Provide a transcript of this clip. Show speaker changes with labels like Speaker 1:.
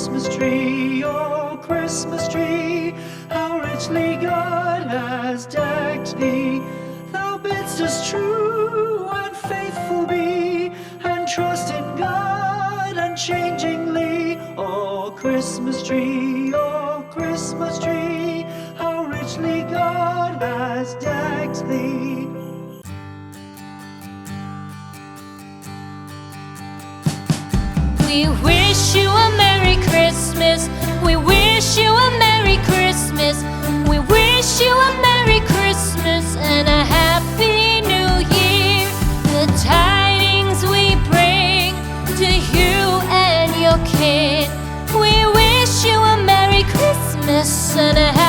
Speaker 1: Christmas tree, oh Christmas tree, how richly God has decked thee. Thou bidst us true and faithful be, and trust in God unchangingly. Oh Christmas tree, how richly God has decked thee.
Speaker 2: We wish you a Merry Christmas. We wish you a Merry Christmas. We wish you a Merry Christmas and a Happy New Year. The tidings we bring to you and your kin. We wish you a Merry Christmas and a Happy